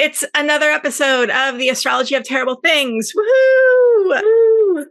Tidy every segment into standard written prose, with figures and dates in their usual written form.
it's another episode of the Astrology of Terrible Things. Woohoo!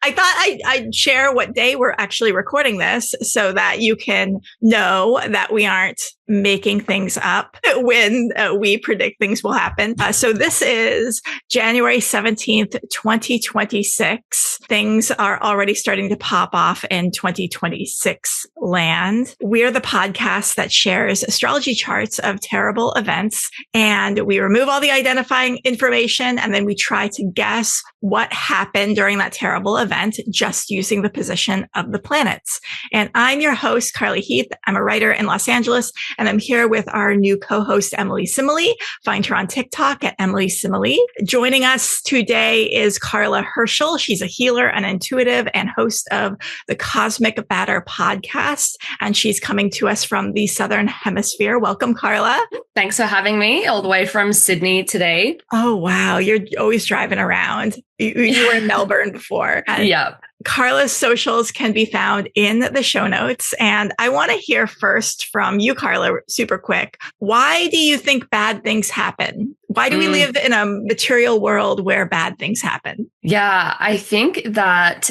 I thought I'd share what day we're actually recording this so that you can know that we aren't making things up when we predict things will happen. So this is January 17th, 2026. Things are already starting to pop off in 2026 land. We're the podcast that shares astrology charts of terrible events, and we remove all the identifying information, and then we try to guess what happened during that terrible event just using the position of the planets. And I'm your host, Carly Heath. I'm a writer in Los Angeles, and I'm here with our new co-host, Emily Simile. Find her on TikTok at Emily Simile. Joining us today is Karla Herschell. She's a healer, an intuitive, and host of the Cosmic Batter podcast. And she's coming to us from the Southern Hemisphere. Welcome, Karla. Thanks for having me all the way from Sydney today. Oh, wow. You're always driving around. You were in Melbourne before. Yeah. Karla's socials can be found in the show notes. And I want to hear first from you, Karla, super quick. Why do you think bad things happen? Why do we live in a material world where bad things happen? Yeah, I think that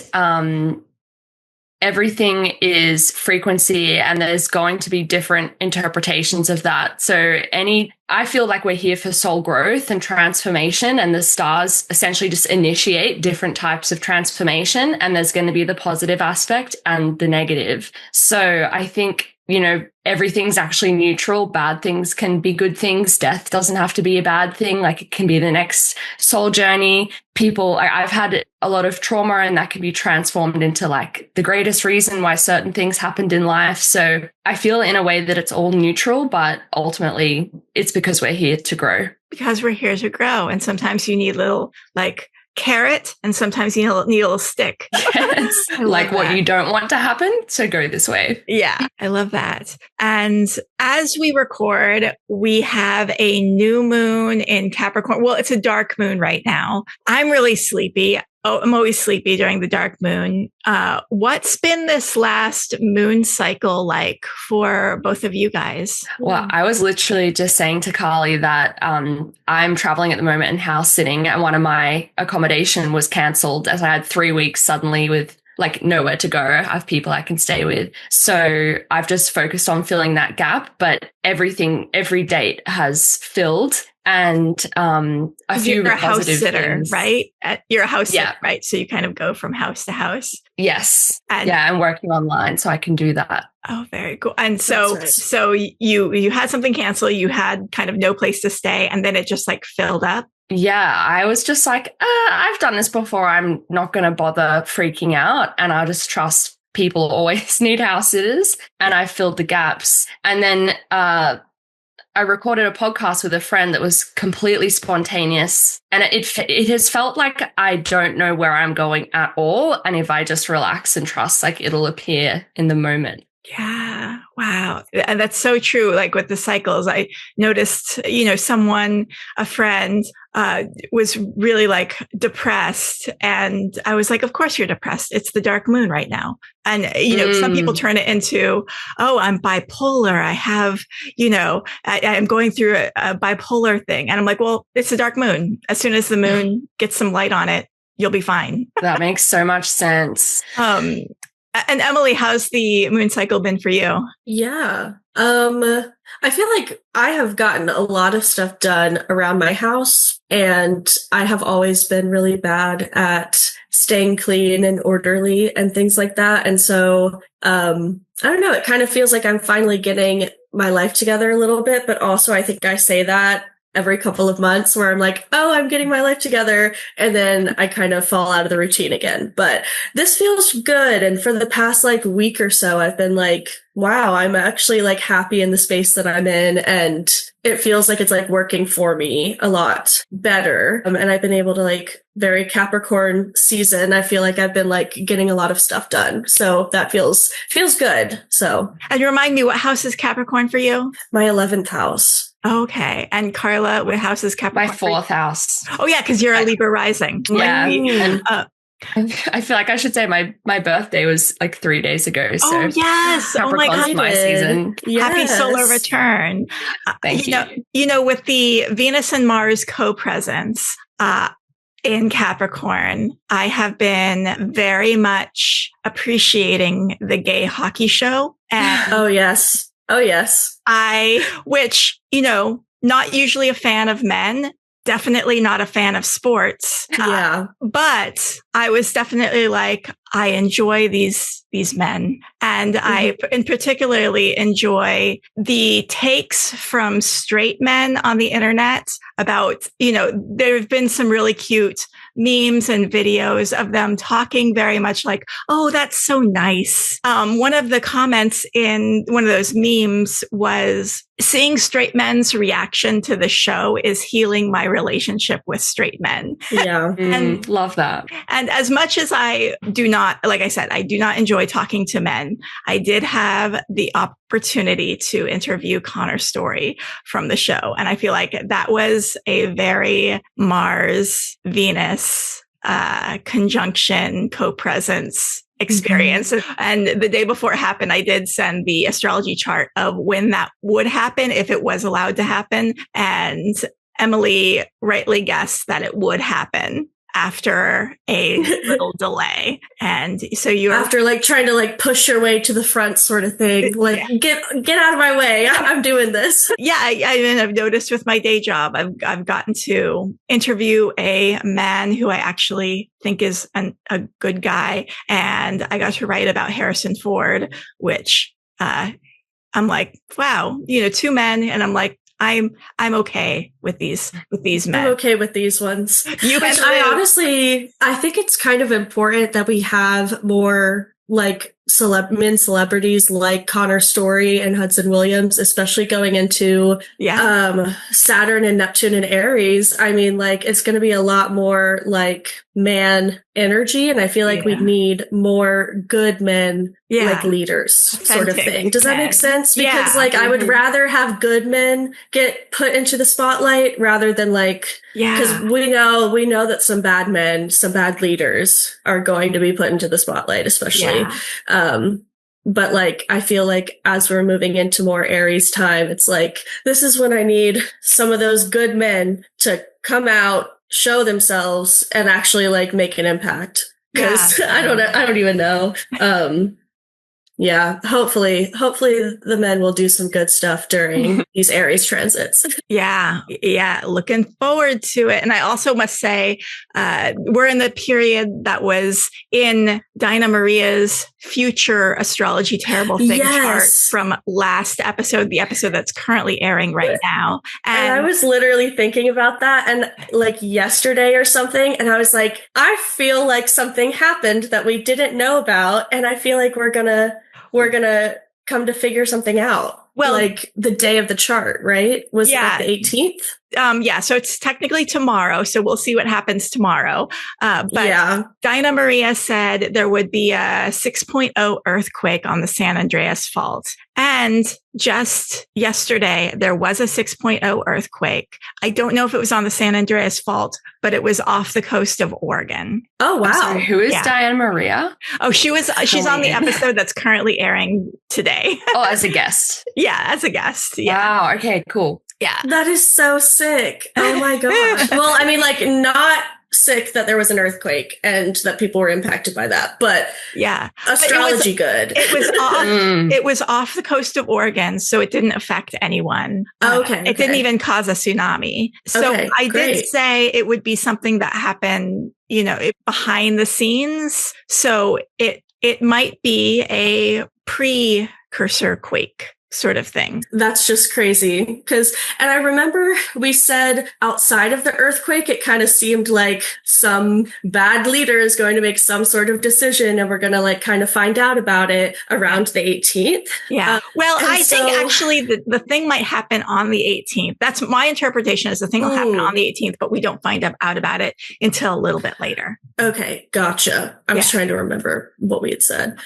everything is frequency and there's going to be different interpretations of that. So I feel like we're here for soul growth and transformation, and the stars essentially just initiate different types of transformation, and there's going to be the positive aspect and the negative. So I think, everything's actually neutral. Bad things can be good things. Death doesn't have to be a bad thing. Like, it can be the next soul journey. I've had a lot of trauma, and that can be transformed into like the greatest reason why certain things happened in life. So I feel in a way that it's all neutral, but ultimately it's because we're here to grow. Because we're here to grow. And sometimes you need little carrot, and sometimes you need a little stick. Yes. Like what you don't want to happen. So go this way. Yeah, I love that. And as we record, we have a new moon in Capricorn. Well, it's a dark moon right now. I'm really sleepy. Oh, I'm always sleepy during the dark moon. What's been this last moon cycle like for both of you guys? Well, I was literally just saying to Carly that I'm traveling at the moment and house sitting, and one of my accommodation was cancelled as I had 3 weeks suddenly with nowhere to go. I have people I can stay with. So I've just focused on filling that gap, but every date has filled. And a few you're a house sitter, things. Right? You're a house sitter, right? So you kind of go from house to house. Yes. And I'm working online, so I can do that. Oh, very cool. And so, right. So you had something cancel. You had kind of no place to stay, and then it just filled up. Yeah, I was just I've done this before. I'm not going to bother freaking out, and I'll just trust people always need house sitters. And I filled the gaps, and then I recorded a podcast with a friend that was completely spontaneous, and it has felt like I don't know where I'm going at all. And if I just relax and trust, it'll appear in the moment. Yeah. Wow. And that's so true. With the cycles, I noticed, a friend, was really depressed. And I was like, of course you're depressed. It's the dark moon right now. And, some people turn it into, oh, I'm bipolar. I have, I'm going through a bipolar thing. And I'm like, well, it's the dark moon. As soon as the moon gets some light on it, you'll be fine. That makes so much sense. And Emily, how's the moon cycle been for you? Yeah. I feel like I have gotten a lot of stuff done around my house, and I have always been really bad at staying clean and orderly and things like that. And so, I don't know, it kind of feels like I'm finally getting my life together a little bit, but also I think I say that every couple of months where I'm like, oh, I'm getting my life together. And then I kind of fall out of the routine again. But this feels good. And for the past week or so, I've been wow, I'm actually happy in the space that I'm in. And it feels like it's working for me a lot better. And I've been able to very Capricorn season. I feel like I've been getting a lot of stuff done. So that feels good. So. And remind me, what house is Capricorn for you? My 11th house. Okay. And Karla, what house is Capricorn? My 4th house. Oh, yeah, because you're a Libra rising. Yeah. I feel like I should say my birthday was like 3 days ago. So oh yes. Oh my Capricorn's God. my season. Yes. Happy solar return. Thank you. You know, with the Venus and Mars co-presence in Capricorn, I have been very much appreciating the gay hockey show. And oh yes. which, you know, not usually a fan of men, definitely not a fan of sports. Yeah. But I was definitely like, I enjoy these men. And I in particularly enjoy the takes from straight men on the internet about, you know, there have been some really cute memes and videos of them talking very much like, oh, that's so nice. One of the comments in one of those memes was, seeing straight men's reaction to the show is healing my relationship with straight men. Yeah. And love that. And as much as I do not, like I said, I do not enjoy talking to men, I did have the opportunity to interview Connor Story from the show. And I feel like that was a very Mars, Venus, conjunction, co-presence experience. And the day before it happened, I did send the astrology chart of when that would happen, if it was allowed to happen. And Emily rightly guessed that it would happen after a little delay. And so you're after like trying to like push your way to the front sort of thing, like get out of my way. I'm doing this. Yeah. I've noticed with my day job, I've gotten to interview a man who I actually think is a good guy. And I got to write about Harrison Ford, which, I'm like, wow, you know, 2 men. And I'm like, I'm okay with these men. I'm okay with these ones. You Which I think it's kind of important that we have more like men celebrities like Connor Story and Hudson Williams, especially going into Saturn and Neptune and Aries. I mean, like it's going to be a lot more like man energy, and I feel like we need more good men, like leaders, sort of thing. Does that make sense? Because like I would rather have good men get put into the spotlight rather than like because we know that some bad men, some bad leaders are going to be put into the spotlight, especially. But like, I feel like as we're moving into more Aries time, it's like, this is when I need some of those good men to come out, show themselves and actually like make an impact. Cause I don't even know. Hopefully the men will do some good stuff during these Aries transits. Yeah. Looking forward to it. And I also must say, we're in the period that was in Dinah Maria's future astrology terrible thing chart from last episode, the episode that's currently airing right now. And I was literally thinking about that and like yesterday or something. And I was like, I feel like something happened that we didn't know about. And I feel like we're gonna come to figure something out. Well, like the day of the chart, right? Was that the 18th? So it's technically tomorrow. So we'll see what happens tomorrow. But Dinah Maria said there would be a 6.0 earthquake on the San Andreas Fault. And just yesterday, there was a 6.0 earthquake. I don't know if it was on the San Andreas Fault, but it was off the coast of Oregon. Oh, wow. Sorry, who is Diana Maria? Oh, she's on the episode that's currently airing today. Oh, as a guest. Yeah, as a guest. Yeah. Wow. Okay, cool. Yeah. That is so sick. Oh my gosh. Well, I mean, like not sick that there was an earthquake and that people were impacted by that, but astrology good. It was off the coast of Oregon, so it didn't affect anyone. It didn't even cause a tsunami. So I did say it would be something that happened, you know, behind the scenes. So it might be a precursor quake sort of thing. That's just crazy. And I remember we said outside of the earthquake, it kind of seemed like some bad leader is going to make some sort of decision and we're going to like kind of find out about it around the 18th. Yeah. Well, I think actually the thing might happen on the 18th. That's my interpretation is the thing will happen on the 18th, but we don't find out about it until a little bit later. Okay. Gotcha. I was trying to remember what we had said.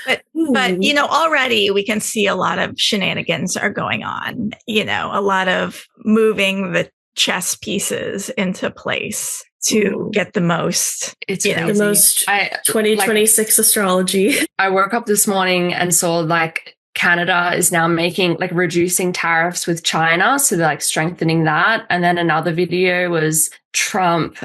But, you know, already we can see a lot of shenanigans are going on, you know, a lot of moving chess pieces into place to get the most. It's the most 2026 astrology. I woke up this morning and saw like Canada is now making like reducing tariffs with China. So they're like strengthening that. And then another video was Trump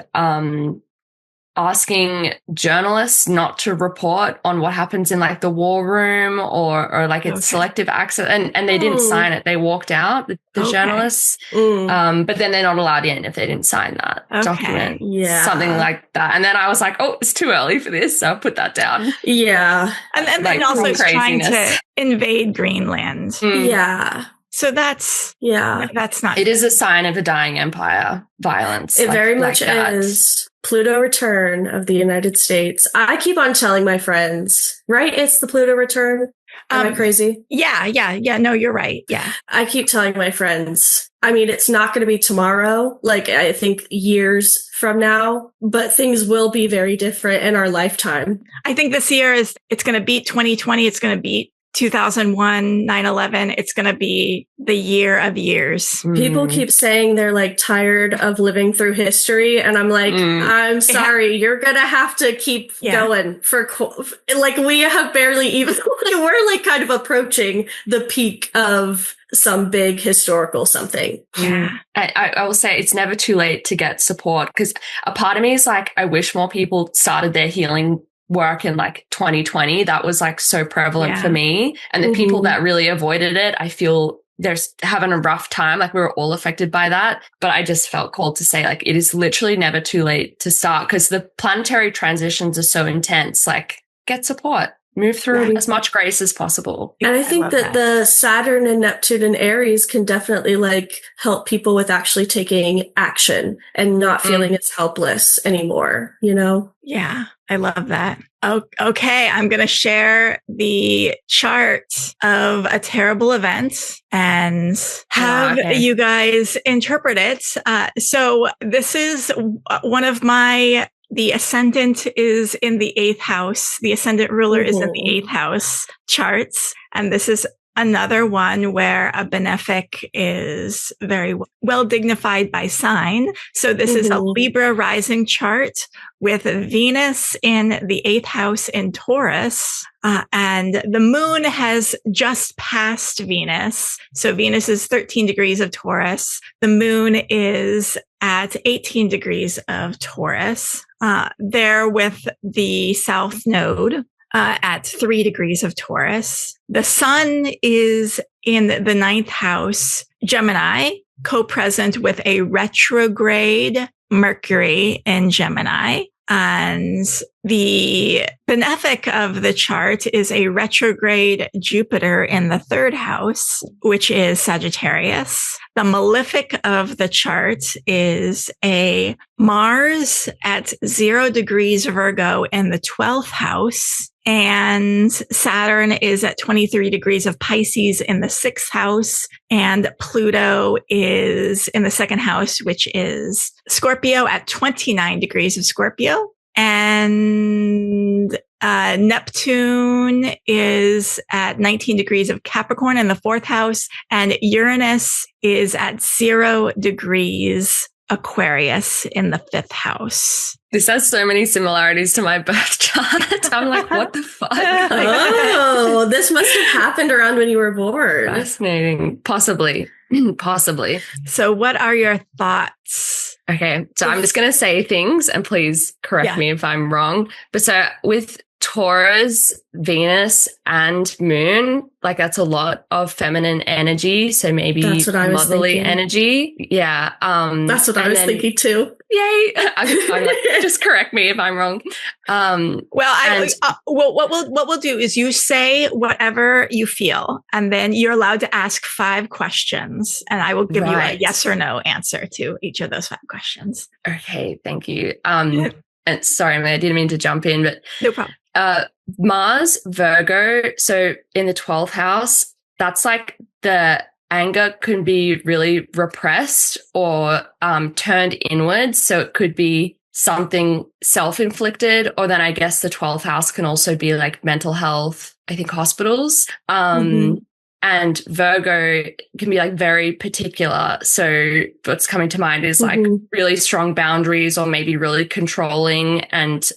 asking journalists not to report on what happens in like the war room or like it's selective access. And they didn't sign it. They walked out, the journalists. But then they're not allowed in if they didn't sign that document. Yeah. Something like that. And then I was like, oh, it's too early for this. So I'll put that down. Yeah. And then also it's trying to invade Greenland. Yeah. So that's not. It is a sign of a dying empire, violence. It very much is. Pluto return of the United States. I keep on telling my friends, right? It's the Pluto return. Am I crazy? Yeah. No, you're right. Yeah. I keep telling my friends, I mean, it's not going to be tomorrow, like I think years from now, but things will be very different in our lifetime. I think this year it's going to beat 2020. It's going to beat 2001, 9/11. It's going to be the year of years. People keep saying they're like tired of living through history. And I'm like, I'm sorry, you're going to have to keep going for like we have barely even, we're like kind of approaching the peak of some big historical something. Yeah. I will say it's never too late to get support because a part of me is like, I wish more people started their healing work in like 2020. That was like so prevalent for me. And the people that really avoided it, I feel they're having a rough time. Like we were all affected by that. But I just felt called to say like, it is literally never too late to start because the planetary transitions are so intense. Like get support. Move through as much grace as possible. And I think that the Saturn and Neptune and Aries can definitely like help people with actually taking action and not feeling as helpless anymore, you know? Yeah, I love that. Oh, okay, I'm going to share the chart of a terrible event and have you guys interpret it. So this is one of the ascendant is in the 8th house. The ascendant ruler is in the 8th house charts. And this is another one where a benefic is very well dignified by sign. So this is a Libra rising chart with Venus in the 8th house in Taurus. And the moon has just passed Venus. So Venus is 13 degrees of Taurus. The moon is at 18 degrees of Taurus. There with the south node at 3 degrees of Taurus. The sun is in the 9th house, Gemini, co-present with a retrograde Mercury in Gemini. And the benefic of the chart is a retrograde Jupiter in the 3rd house, which is Sagittarius. The malefic of the chart is a Mars at 0 degrees Virgo in the 12th house. And Saturn is at 23 degrees of Pisces in the 6th house. And Pluto is in the 2nd house, which is Scorpio at 29 degrees of Scorpio. And Neptune is at 19 degrees of Capricorn in the 4th house. And Uranus is at 0 degrees Aquarius in the 5th house. This has so many similarities to my birth chart. I'm like, what the fuck? Oh, this must have happened around when you were born. Fascinating. Possibly. So what are your thoughts? Okay. So I'm just going to say things and please correct me if I'm wrong. But so with Taurus, Venus, and Moon, like that's a lot of feminine energy. So maybe motherly energy. Yeah. That's what I was thinking too. Yay. I'm like, just correct me if I'm wrong. What we'll do is you say whatever you feel, and then you're allowed to ask 5 questions, and I will give you a yes or no answer to each of those 5 questions. Okay. Thank you. And sorry, I didn't mean to jump in, but no problem. Mars, Virgo, so in the 12th house, that's like the anger can be really repressed or turned inwards. So it could be something self-inflicted, or then I guess the 12th house can also be like mental health, I think hospitals. And Virgo can be like very particular. So what's coming to mind is like really strong boundaries, or maybe really controlling, and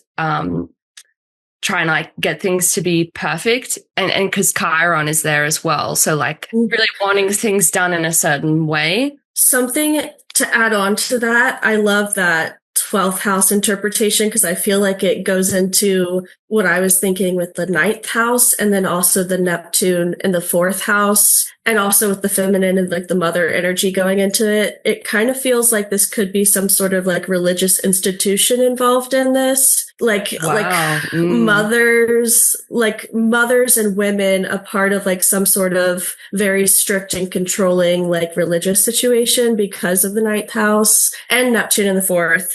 trying to like get things to be perfect. And because Chiron is there as well. So like really wanting things done in a certain way. Something to add on to that, I love that 12th house interpretation, because I feel like it goes into what I was thinking with the 9th house, and then also the Neptune in the 4th house, and also with the feminine and like the mother energy going into it. It kind of feels like this could be some sort of like religious institution involved in this. Like mothers and women a part of like some sort of very strict and controlling like religious situation because of the 9th house and Neptune in the 4th.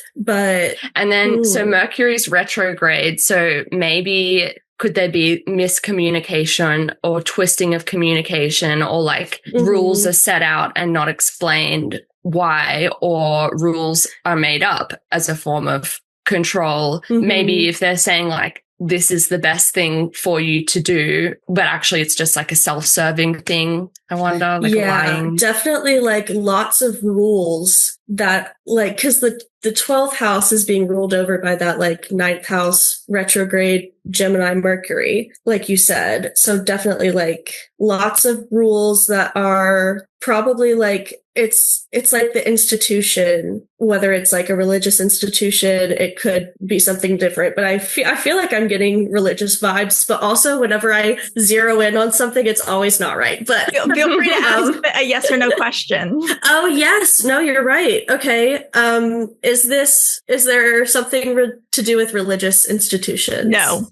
And then so Mercury's retrograde, so maybe could there be miscommunication or twisting of communication, or like rules are set out and not explained why, or rules are made up as a form of control? Maybe if they're saying like, this is the best thing for you to do, but actually it's just like a self-serving thing. I wonder, like lying. Definitely like lots of rules that like, because the 12th house is being ruled over by that like 9th house retrograde Gemini Mercury, like you said. So definitely like lots of rules that are probably like, it's like the institution, whether it's like a religious institution, it could be something different, but I feel like I'm getting religious vibes, but also whenever I zero in on something, it's always not right. But feel free to ask a yes or no question. Oh yes. No, you're right. Okay. Is there something to do with religious institutions? No.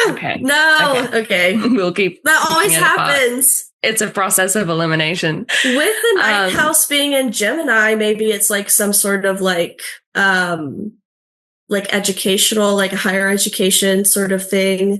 Okay. No. Okay. We'll keep. That always happens. It's a process of elimination. With the ninth house being in Gemini, maybe it's like some sort of like educational, like a higher education sort of thing.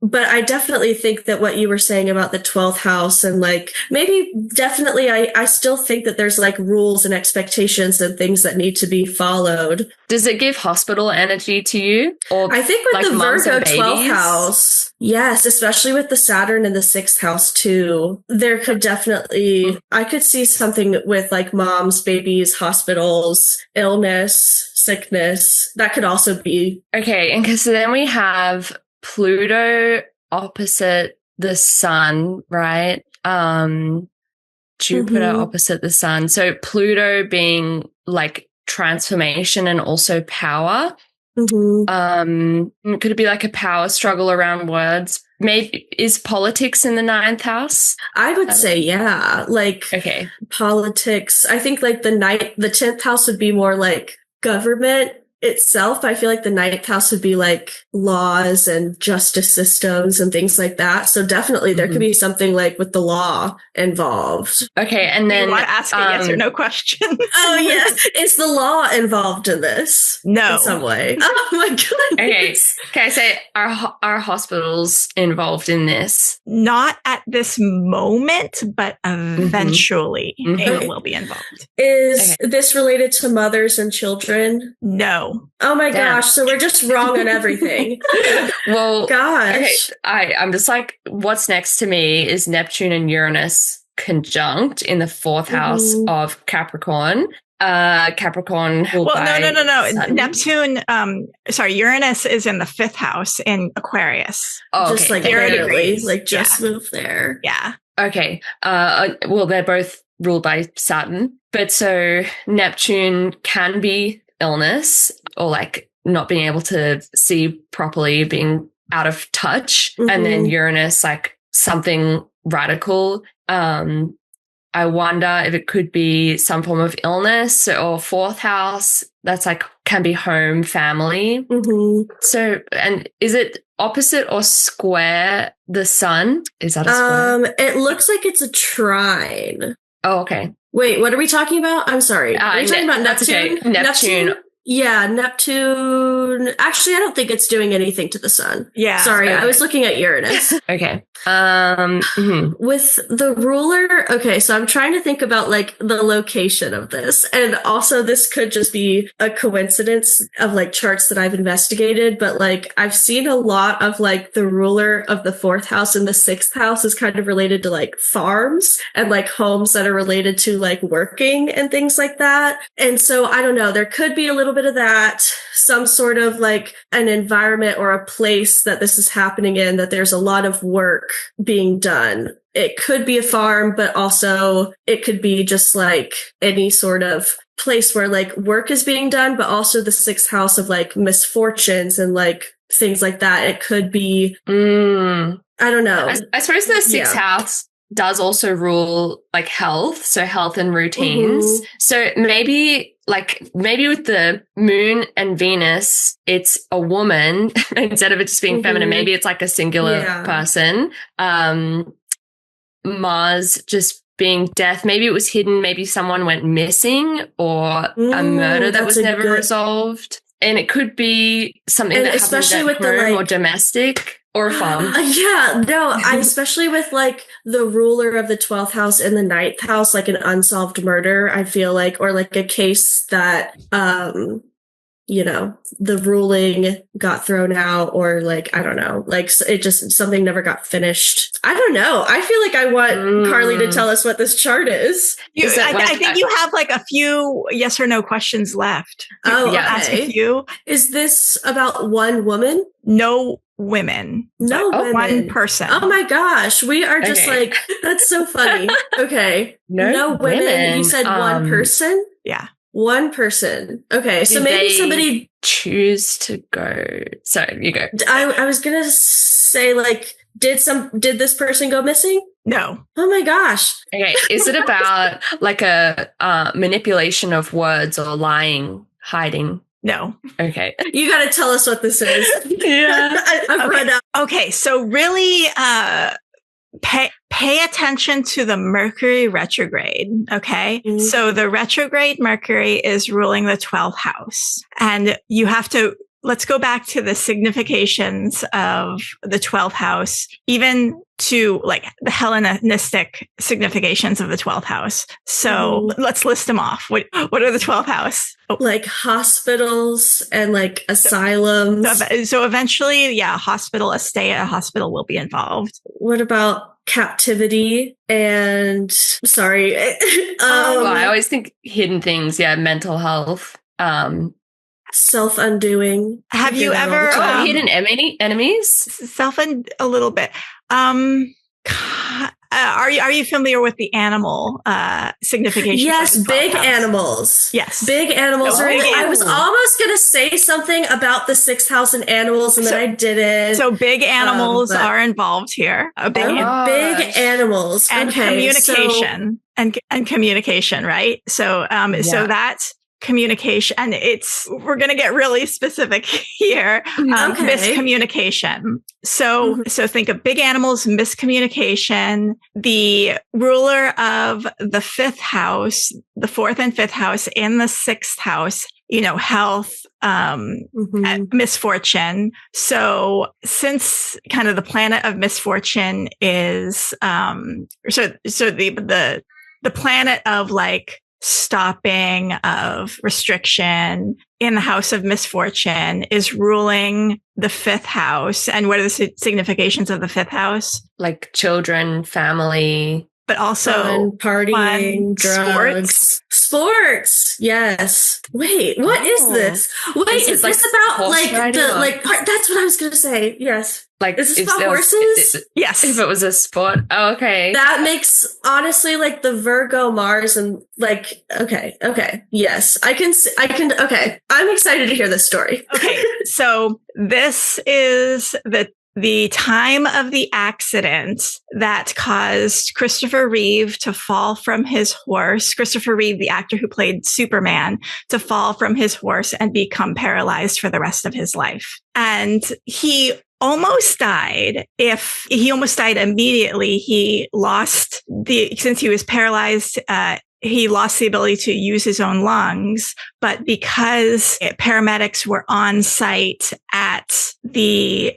But I definitely think that what you were saying about the 12th house and like maybe definitely I still think that there's like rules and expectations and things that need to be followed. Does it give hospital energy to you? Or I think with like the Virgo 12th house, yes, especially with the Saturn in the 6th house too, there could definitely, I could see something with like moms, babies, hospitals, illness, sickness. That could also be. Okay. And because then we have Pluto opposite the sun, right? Jupiter opposite the sun. So Pluto being like transformation and also power. Could it be like a power struggle around words? Maybe is politics in the 9th house? I would say, yeah. Like okay. Politics. I think like the 10th house would be more like government itself. I feel like the 9th house would be like laws and justice systems and things like that. So definitely there could be something like with the law involved. Okay. And then ask a yes or no question. Oh yes. Is the law involved in this? No. In some way. Oh my goodness. Okay. Can I say are hospitals involved in this? Not at this moment, but eventually it will be involved. Is this related to mothers and children? No. Oh my gosh. So we're just wrong on everything. Well, gosh. Okay, I'm just like, what's next to me is Neptune and Uranus conjunct in the 4th house of Capricorn. Capricorn. No. Neptune, Uranus is in the 5th house in Aquarius. Oh, okay. Just like barely, like just moved there. Yeah. Okay. Well, they're both ruled by Saturn, but so Neptune can be illness or like not being able to see properly, being out of touch. And then Uranus, like something radical. I wonder if it could be some form of illness or 4th house that's like can be home, family. So, and is it opposite or square the sun? Is that a square? It looks like it's a trine. Oh, okay. Wait, what are we talking about? I'm sorry. Are you talking about Neptune? Okay. Neptune Yeah, Neptune. Actually, I don't think it's doing anything to the sun. Yeah. Sorry, okay. I was looking at Uranus. Okay. With the ruler, okay, so I'm trying to think about like the location of this. And also this could just be a coincidence of like charts that I've investigated, but like I've seen a lot of like the ruler of the 4th house and the 6th house is kind of related to like farms and like homes that are related to like working and things like that. And so I don't know, there could be a little bit of that, some sort of like an environment or a place that this is happening in, that there's a lot of work being done. It could be a farm, but also it could be just like any sort of place where like work is being done, but also the 6th house of like misfortunes and like things like that. It could be, I don't know. I suppose the 6th house does also rule like health, so health and routines. So maybe with the moon and Venus, it's a woman instead of it just being feminine. Maybe it's like a singular person. Mars just being death. Maybe it was hidden. Maybe someone went missing, or a murder that was never resolved. And it could be something that especially happened at with home the or domestic. Or a farm. Especially with like the ruler of the 12th house and the 9th house, like an unsolved murder, I feel like, or like a case that, the ruling got thrown out, or like, I don't know, like it just, something never got finished. I don't know. I feel like I want Carly to tell us what this chart is. I think you have like a few yes or no questions left. Ask a few. Is this about one woman? No women. No women. One person. Oh my gosh. We are just like, that's so funny. Okay. No women. You said one person? Yeah. One person. Okay. So maybe somebody choose to go. So you go. I was going to say like, did this person go missing? No. Oh my gosh. Okay. Is it about like a manipulation of words or lying, hiding? No. Okay. You got to tell us what this is. I've run out. Okay. So really, pay attention to the Mercury retrograde. Okay. So the retrograde Mercury is ruling the 12th house, and you have to, let's go back to the significations of the 12th house, even to like the Hellenistic significations of the 12th house. So let's list them off. What are the 12th house? Like hospitals and like asylums. So eventually, hospital, a stay at a hospital will be involved. What about captivity and I always think hidden things. Yeah. Mental health. Self-undoing. Have you ever hidden enemies? A little bit. Are you familiar with the animal signification? Yes, big animals. Yes, big animals. I was almost going to say something about the 6th house and animals, and then I didn't. So big animals are involved here. Big animals and communication and communication, right? So so that's communication, and we're going to get really specific here. Miscommunication. So think of big animals, miscommunication. The ruler of the 5th house, the 4th and 5th house in the 6th house, health, misfortune. So since kind of the planet of misfortune is, the planet of like stopping, of restriction in the house of misfortune is ruling the 5th house. And what are the significations of the 5th house? Like children, family, but also partying, drugs, sports. Yes. Wait, what is this? Wait, is this about like that's what I was going to say. Yes. Like, is this about horses? Yes. If it was a sport. Oh, okay. That makes, honestly, like the Virgo Mars and like, okay. Yes. I can, okay. I'm excited to hear this story. Okay. So this is the time of the accident that caused Christopher Reeve to fall from his horse. Christopher Reeve, the actor who played Superman, to fall from his horse and become paralyzed for the rest of his life. And he almost died. He almost died immediately. He lost since he was paralyzed, he lost the ability to use his own lungs, but because paramedics were on site at the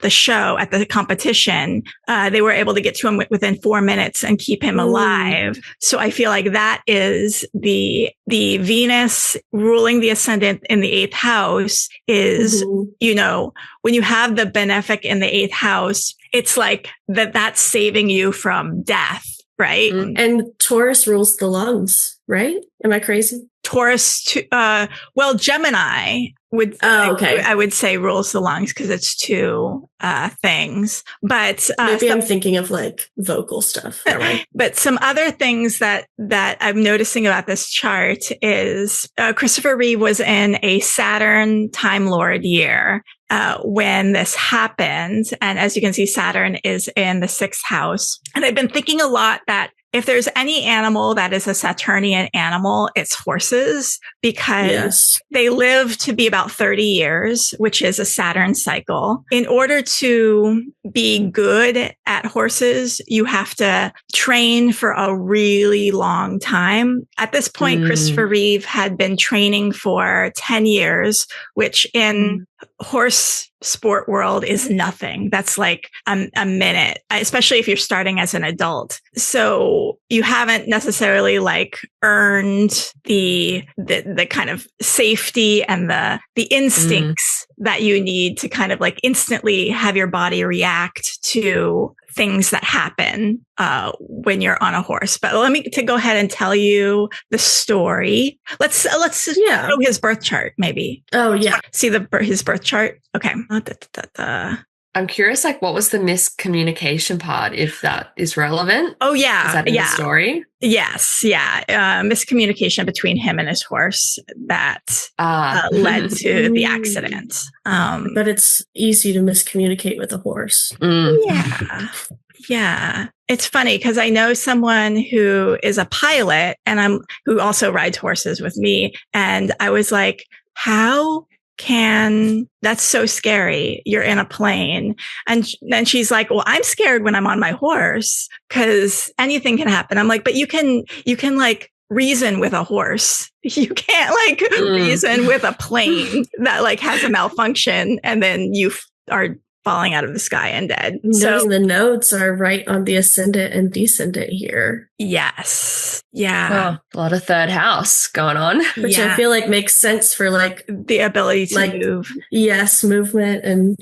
show, at the competition, they were able to get to him within 4 minutes and keep him alive. So I feel like that is the Venus ruling the ascendant in the 8th house is, when you have the benefic in the 8th house, it's like that's saving you from death. Right. And Taurus rules the lungs, right? Am I crazy? Taurus, Gemini would, I would say rules the lungs because it's 2 things. But maybe I'm thinking of like vocal stuff. Right? But some other things that I'm noticing about this chart is Christopher Reeve was in a Saturn Time Lord year when this happened. And as you can see, Saturn is in the 6th house. And I've been thinking a lot that if there's any animal that is a Saturnian animal, it's horses, because they live to be about 30 years, which is a Saturn cycle. In order to be good at horses, you have to train for a really long time. At this point, Christopher Reeve had been training for 10 years, which in horse sport world is nothing. That's like a minute, especially if you're starting as an adult. So you haven't necessarily like earned the kind of safety and the instincts that you need to kind of like instantly have your body react to things that happen when you're on a horse. But let me to go ahead and tell you the story. Let's show his birth chart, maybe. Oh yeah, see his birth chart. Okay. I'm curious, like, what was the miscommunication part, if that is relevant? Oh yeah, is that in the story? Yes, yeah. Miscommunication between him and his horse that led to the accident. But it's easy to miscommunicate with a horse. Yeah. It's funny because I know someone who is a pilot and who also rides horses with me. And I was like, that's so scary. You're in a plane. And then she's like, well, I'm scared when I'm on my horse because anything can happen. I'm like, but you can like reason with a horse. You can't like reason with a plane that like has a malfunction and then you are falling out of the sky and dead. So the nodes are right on the ascendant and descendant here. Yes. Yeah. Oh, a lot of 3rd house going on. Which I feel like makes sense for like the ability to move. Yes, movement. And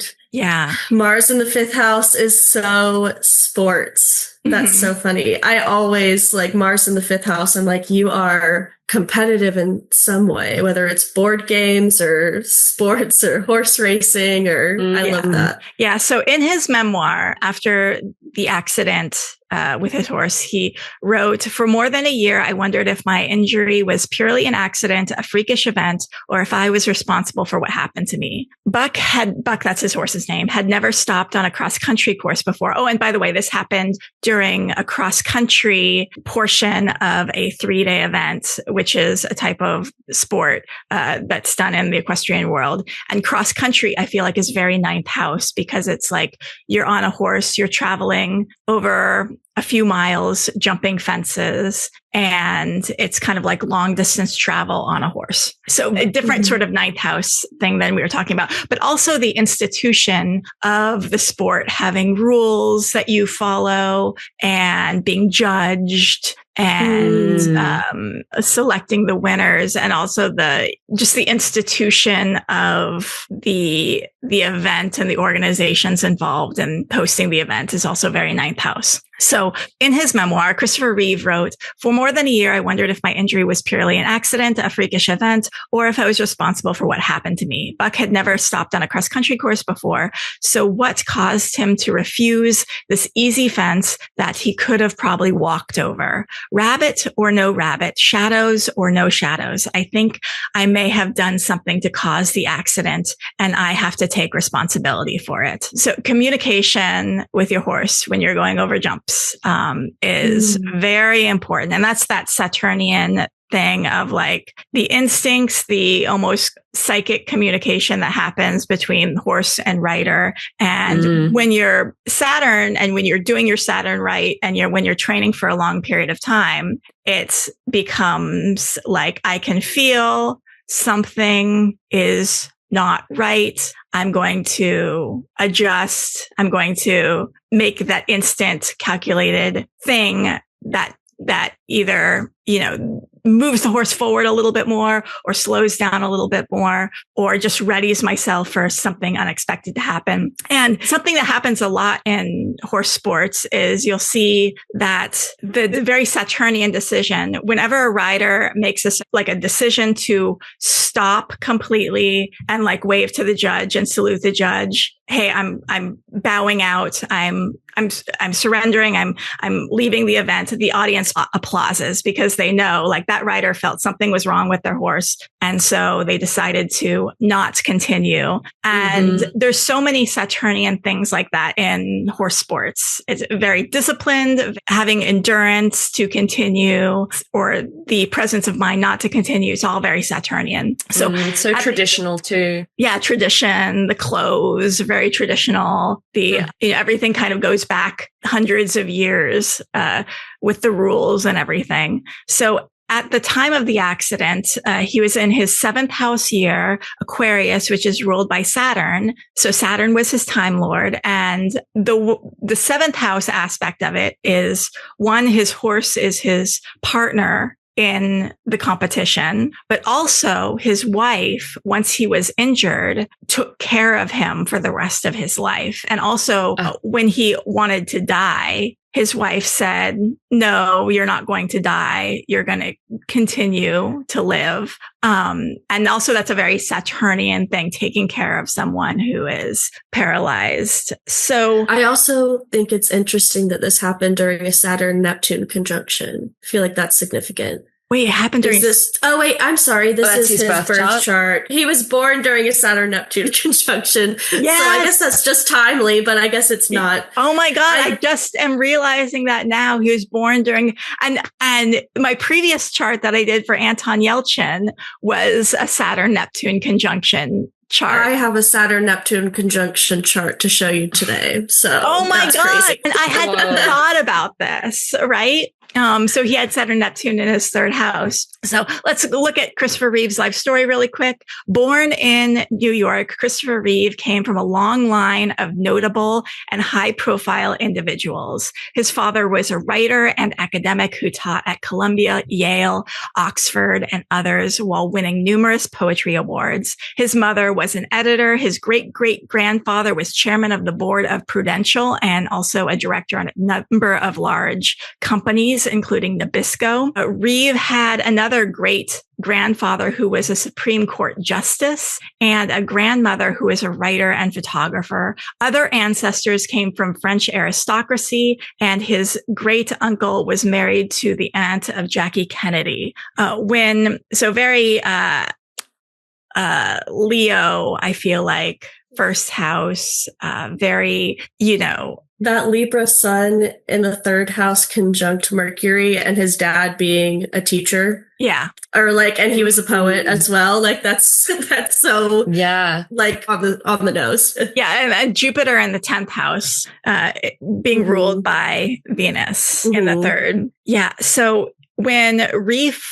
Mars in the 5th house is so sports. That's so funny. I always like Mars in the 5th house. I'm like, you are competitive in some way, whether it's board games or sports or horse racing or I love that. Yeah. So in his memoir, after the accident with his horse, he wrote, "For more than a year, I wondered if my injury was purely an accident, a freakish event, or if I was responsible for what happened to me." Buck, that's his horse's name, had never stopped on a cross-country course before. Oh, and by the way, this happened during a cross-country portion of a 3-day event, which is a type of sport that's done in the equestrian world. And cross-country, I feel like, is very 9th house because it's like you're on a horse, you're traveling over a few miles, jumping fences, and it's kind of like long distance travel on a horse. So a different sort of 9th house thing than we were talking about, but also the institution of the sport having rules that you follow and being judged and selecting the winners, and also the institution of the event and the organizations involved in hosting the event is also very 9th house. So in his memoir, Christopher Reeve wrote, "For more than a year, I wondered if my injury was purely an accident, a freakish event, or if I was responsible for what happened to me. Buck had never stopped on a cross-country course before. So what caused him to refuse this easy fence that he could have probably walked over? Rabbit or no rabbit, shadows or no shadows. I think I may have done something to cause the accident, and I have to take responsibility for it." So communication with your horse when you're going over jumps is very important. And that's that Saturnian thing of like the instincts, the almost psychic communication that happens between horse and rider. And when you're Saturn and when you're doing your Saturn right and when you're training for a long period of time, it becomes like, I can feel something is not right. I'm going to adjust. I'm going to make that instant calculated thing that either, moves the horse forward a little bit more or slows down a little bit more or just readies myself for something unexpected to happen. And something that happens a lot in horse sports is you'll see that the very Saturnian decision, whenever a rider makes a decision to stop completely and like wave to the judge and salute the judge. Hey, I'm bowing out. I'm surrendering. I'm leaving the event. The audience applauses because they know like that rider felt something was wrong with their horse. And so they decided to not continue. And there's so many Saturnian things like that in horse sports. It's very disciplined, having endurance to continue or the presence of mind not to continue. It's all very Saturnian. So traditional too. Yeah. Tradition, the clothes, very traditional. Everything kind of goes back hundreds of years with the rules and everything. So at the time of the accident, he was in his 7th house year, Aquarius, which is ruled by Saturn. So Saturn was his time lord. And the 7th house aspect of it is, one, his horse is his partner in the competition, but also his wife, once he was injured, took care of him for the rest of his life. And also when he wanted to die, his wife said, no, you're not going to die. You're going to continue to live. And also that's a very Saturnian thing, taking care of someone who is paralyzed. So I also think it's interesting that this happened during a Saturn-Neptune conjunction. I feel like that's significant. Wait, it happened during I'm sorry. This is his birth chart. He was born during a Saturn-Neptune conjunction. Yeah. So I guess that's just timely, but I guess it's not. Oh my God. I just am realizing that now. He was born during, and my previous chart that I did for Anton Yelchin was a Saturn-Neptune conjunction chart. I have a Saturn-Neptune conjunction chart to show you today. So oh my God. Crazy. And I had thought about this, right? So he had Saturn Neptune in his 3rd house. So let's look at Christopher Reeve's life story really quick. Born in New York, Christopher Reeve came from a long line of notable and high profile individuals. His father was a writer and academic who taught at Columbia, Yale, Oxford, and others while winning numerous poetry awards. His mother was an editor. His great-great-grandfather was chairman of the board of Prudential and also a director on a number of large companies, including Nabisco. Reeve had another great grandfather who was a Supreme Court justice and a grandmother who was a writer and photographer. Other ancestors came from French aristocracy, and his great uncle was married to the aunt of Jackie Kennedy. Very Leo, I feel like, 1st house, very, that Libra sun in the 3rd house conjunct Mercury and his dad being a teacher. Yeah. Or and he was a poet as well. That's so, yeah, on the nose. Yeah. And Jupiter in the 10th house, being ruled by Venus in the 3rd. Yeah. So when Reeve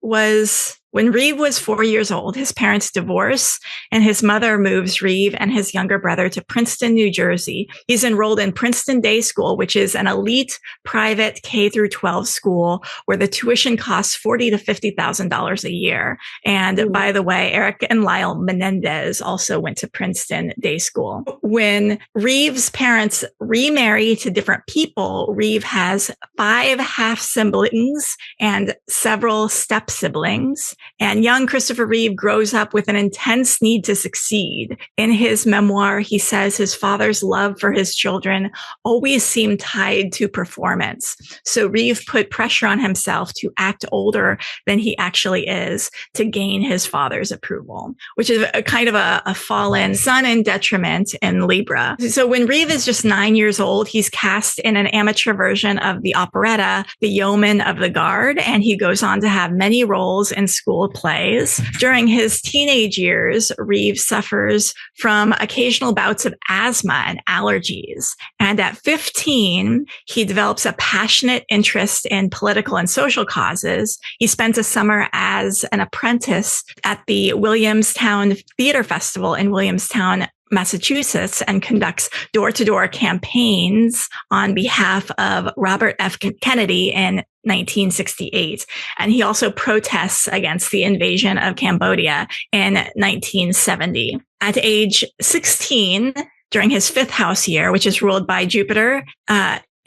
was 4 years old, his parents divorce and his mother moves Reeve and his younger brother to Princeton, New Jersey. He's enrolled in Princeton Day School, which is an elite private K through 12 school where the tuition costs $40,000 to $50,000 a year. And by the way, Eric and Lyle Menendez also went to Princeton Day School. When Reeve's parents remarry to different people, Reeve has 5 half siblings and several step siblings. And young Christopher Reeve grows up with an intense need to succeed. In his memoir, he says his father's love for his children always seemed tied to performance. So Reeve put pressure on himself to act older than he actually is to gain his father's approval, which is a kind of a fallen son in detriment in Libra. So when Reeve is just 9 years old, he's cast in an amateur version of the operetta, The Yeoman of the Guard, and he goes on to have many roles in school plays. During his teenage years, Reeve suffers from occasional bouts of asthma and allergies. And at 15, he develops a passionate interest in political and social causes. He spends a summer as an apprentice at the Williamstown Theater Festival in Williamstown, Massachusetts, and conducts door-to-door campaigns on behalf of Robert F. Kennedy in 1968. And he also protests against the invasion of Cambodia in 1970. At age 16, during his fifth house year, which is ruled by Jupiter,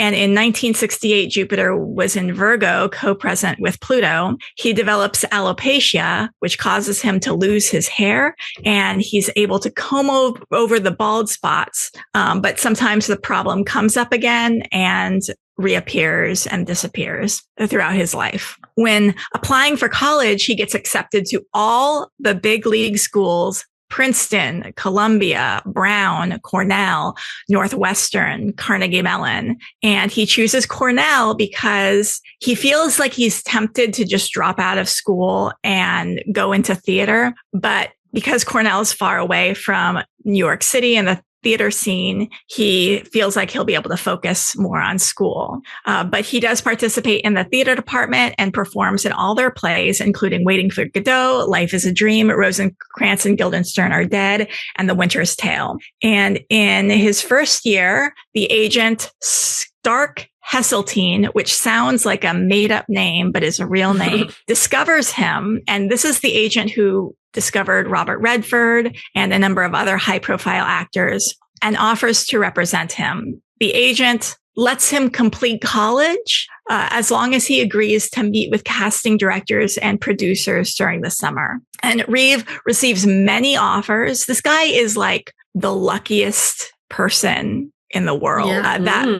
and in 1968, Jupiter was in Virgo, co-present with Pluto. He develops alopecia, which causes him to lose his hair, and he's able to comb over the bald spots. But sometimes the problem comes up again and reappears and disappears throughout his life. When applying for college, he gets accepted to all the big league schools: Princeton, Columbia, Brown, Cornell, Northwestern, Carnegie Mellon. And he chooses Cornell because he feels like he's tempted to just drop out of school and go into theater. But because Cornell is far away from New York City and the theater scene, he feels like he'll be able to focus more on school. But he does participate in the theater department and performs in all their plays, including Waiting for Godot, Life is a Dream, Rosencrantz and Guildenstern Are Dead, and The Winter's Tale. And in his first year, the agent Stark Hesseltine, which sounds like a made-up name, but is a real name, discovers him. And this is the agent who discovered Robert Redford and a number of other high-profile actors, and offers to represent him. The agent lets him complete college as long as he agrees to meet with casting directors and producers during the summer. And Reeve receives many offers. This guy is like the luckiest person in the world. Yeah.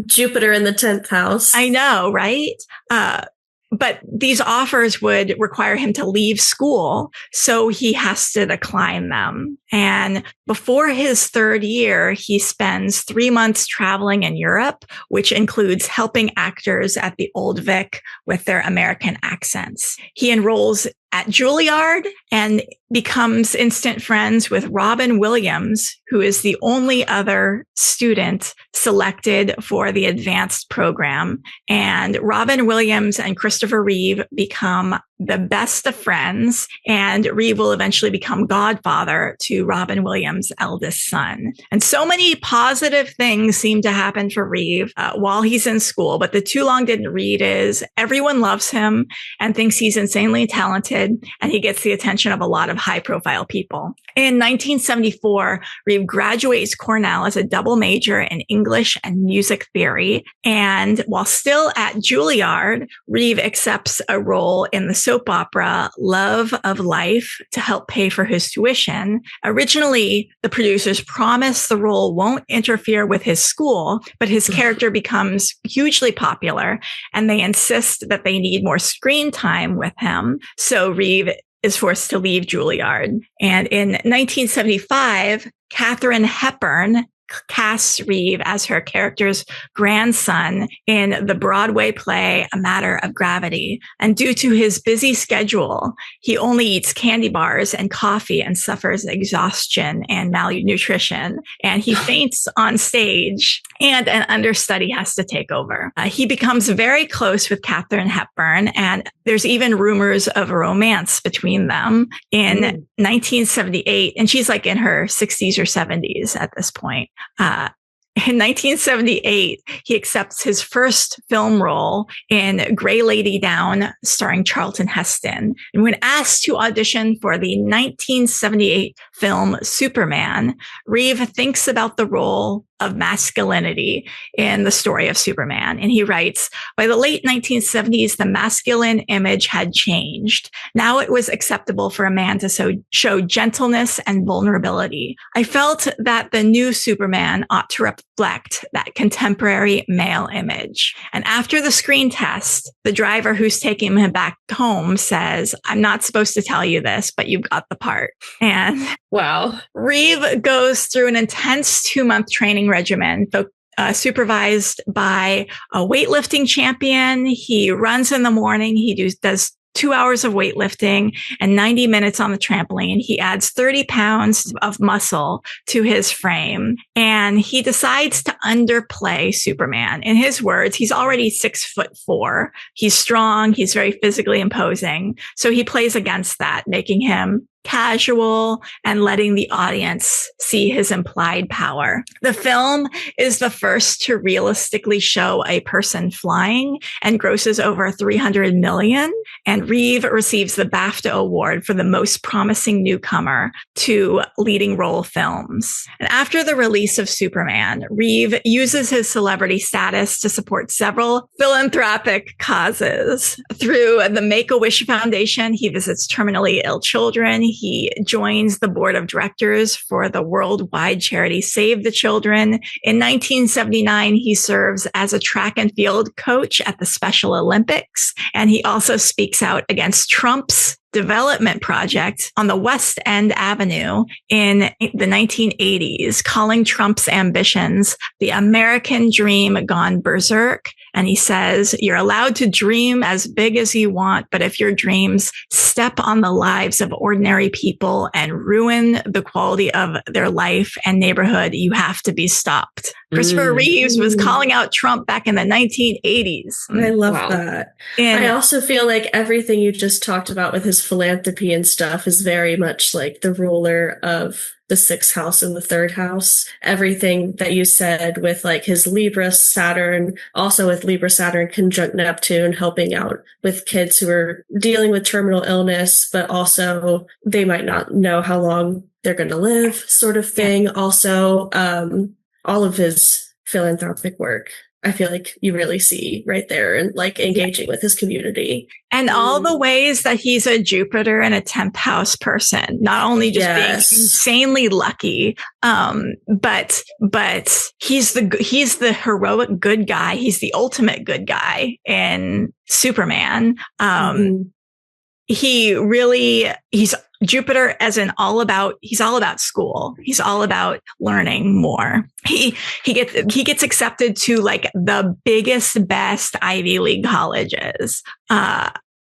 Jupiter in the 10th house. I know, right? But these offers would require him to leave school, so he has to decline them. And before his third year, he spends 3 months traveling in Europe, which includes helping actors at the Old Vic with their American accents. He enrolls at Juilliard and becomes instant friends with Robin Williams, who is the only other student selected for the advanced program. And Robin Williams and Christopher Reeve become the best of friends, and Reeve will eventually become godfather to Robin Williams' eldest son. And so many positive things seem to happen for Reeve while he's in school. But the too long didn't read is everyone loves him and thinks he's insanely talented, and he gets the attention of a lot of high-profile people. In 1974, Reeve graduates Cornell as a double major in English and music theory. And while still at Juilliard, Reeve accepts a role in the soap opera Love of Life to help pay for his tuition. Originally, the producers promised the role won't interfere with his school, but his character becomes hugely popular, and they insist that they need more screen time with him. So Reeve is forced to leave Juilliard. And in 1975, Katharine Hepburn casts Reeve as her character's grandson in the Broadway play A Matter of Gravity. And due to his busy schedule, he only eats candy bars and coffee and suffers exhaustion and malnutrition. And he faints on stage, and an understudy has to take over. He becomes very close with Katharine Hepburn, and there's even rumors of a romance between them in 1978. And she's like in her 60s or 70s at this point. In 1978, he accepts his first film role in Grey Lady Down, starring Charlton Heston. And when asked to audition for the 1978 film Superman, Reeve thinks about the role of masculinity in the story of Superman. And he writes, by the late 1970s, the masculine image had changed. Now it was acceptable for a man to show gentleness and vulnerability. I felt that the new Superman ought to reflect that contemporary male image. And after the screen test, the driver who's taking him back home says, I'm not supposed to tell you this, but you've got the part. And wow. Reeve goes through an intense 2-month training regimen, supervised by a weightlifting champion. He runs in the morning. He does 2 hours of weightlifting and 90 minutes on the trampoline. He adds 30 pounds of muscle to his frame, and he decides to underplay Superman. In his words, he's already 6'4". He's strong. He's very physically imposing. So he plays against that, making him casual and letting the audience see his implied power. The film is the first to realistically show a person flying and grosses over 300 million. And Reeve receives the BAFTA award for the most promising newcomer to leading role films. And after the release of Superman, Reeve uses his celebrity status to support several philanthropic causes. Through the Make-A-Wish Foundation, he visits terminally ill children. He joins the board of directors for the worldwide charity Save the Children. In 1979, he serves as a track and field coach at the Special Olympics. And he also speaks out against Trump's development project on the West End Avenue in the 1980s, calling Trump's ambitions the American dream gone berserk. And he says, you're allowed to dream as big as you want, but if your dreams step on the lives of ordinary people and ruin the quality of their life and neighborhood, you have to be stopped. Christopher Reeves was calling out Trump back in the 1980s. I love that. And I also feel like everything you just talked about with his philanthropy and stuff is very much like the ruler of the 6th house and the 3rd house. Everything that you said with like his Libra Saturn, also with Libra Saturn conjunct Neptune, helping out with kids who are dealing with terminal illness, but also they might not know how long they're going to live, sort of thing. Yeah. Also, all of his philanthropic work, I feel like you really see right there, and like engaging with his community. And all the ways that he's a Jupiter and a 10th house person, not only just being insanely lucky, but he's the heroic good guy. He's the ultimate good guy in Superman. He's Jupiter as in he's all about school. He's all about learning more. He gets accepted to like the biggest, best Ivy League colleges.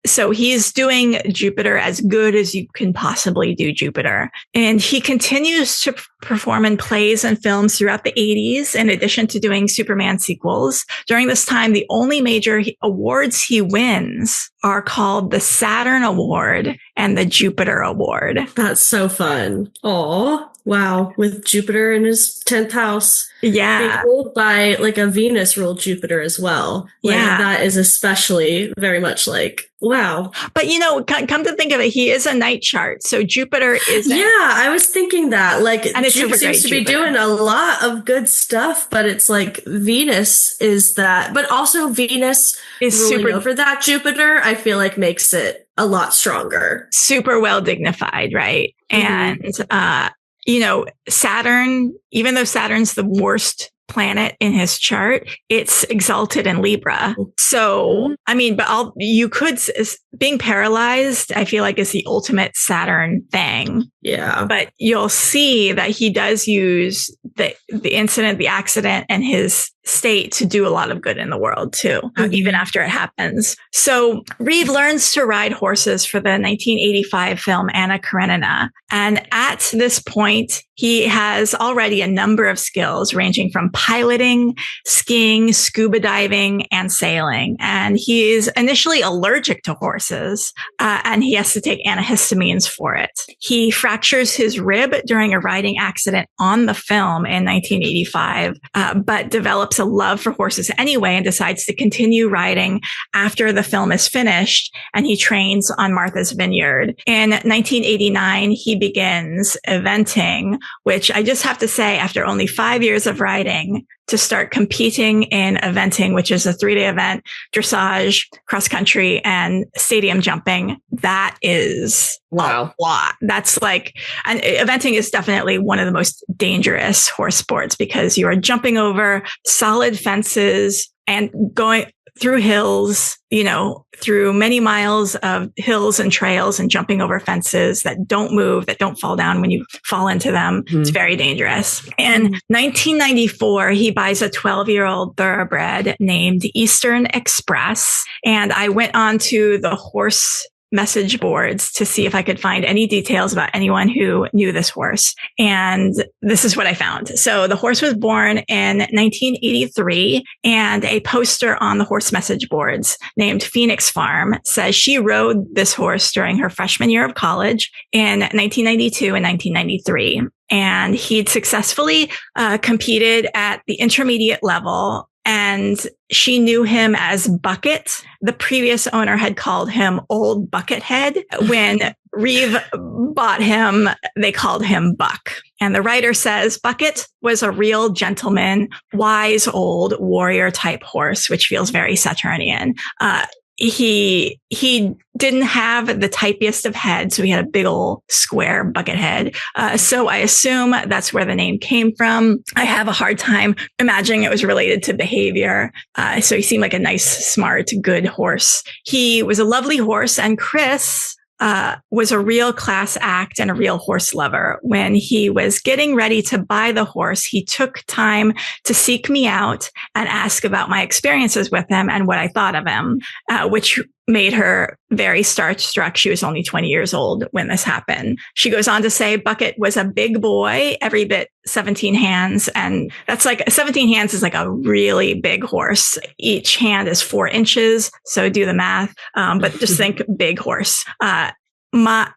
So he's doing Jupiter as good as you can possibly do Jupiter. And he continues to perform in plays and films throughout the 80s, in addition to doing Superman sequels. During this time, the only major awards he wins are called the Saturn Award and the Jupiter Award. That's so fun. Aw. Wow. With Jupiter in his 10th house. Yeah. Being ruled by like a Venus ruled Jupiter as well. Like, that is especially very much like, wow. But come to think of it, he is a night chart. So Jupiter is. Yeah, I was thinking that. Like, and it seems to be doing a lot of good stuff, but it's like Venus is that. But also Venus is ruling over that Jupiter, I feel like makes it a lot stronger. Super well dignified, right? Mm-hmm. And, Saturn, even though Saturn's the worst planet in his chart, it's exalted in Libra. So, being paralyzed, I feel like is the ultimate Saturn thing. Yeah. But you'll see that he does use the incident, the accident, and his state to do a lot of good in the world too, even after it happens. So Reeve learns to ride horses for the 1985 film Anna Karenina. And at this point, he has already a number of skills ranging from piloting, skiing, scuba diving, and sailing. And he is initially allergic to horses, and he has to take antihistamines for it. He fractures his rib during a riding accident on the film in 1985, but develops a love for horses anyway and decides to continue riding after the film is finished, and he trains on Martha's Vineyard. In 1989, he begins eventing, which I just have to say, after only 5 years of riding, to start competing in eventing, which is a 3-day event, dressage, cross country, and stadium jumping. That is a lot. That's like, and eventing is definitely one of the most dangerous horse sports because you are jumping over solid fences and going through hills, through many miles of hills and trails and jumping over fences that don't move, that don't fall down when you fall into them. It's very dangerous. In 1994, he buys a 12-year-old thoroughbred named Eastern Express. And I went on to the horse message boards to see if I could find any details about anyone who knew this horse. And this is what I found. So the horse was born in 1983, and a poster on the horse message boards named Phoenix Farm says she rode this horse during her freshman year of college in 1992 and 1993. And he'd successfully competed at the intermediate level, and she knew him as Bucket. The previous owner had called him Old Buckethead. When Reeve bought him, they called him Buck. And the writer says Bucket was a real gentleman, wise old warrior type horse, which feels very Saturnian. He didn't have the typiest of heads, so he had a big old square bucket head. So I assume that's where the name came from. I have a hard time imagining it was related to behavior. So he seemed like a nice, smart, good horse. He was a lovely horse, and Chris was a real class act and a real horse lover. When he was getting ready to buy the horse, he took time to seek me out and ask about my experiences with him and what I thought of him, which made her very starstruck. She was only 20 years old when this happened. She goes on to say Bucket was a big boy, every bit 17 hands. And that's like 17 hands is like a really big horse. Each hand is 4 inches. So do the math. But just think big horse.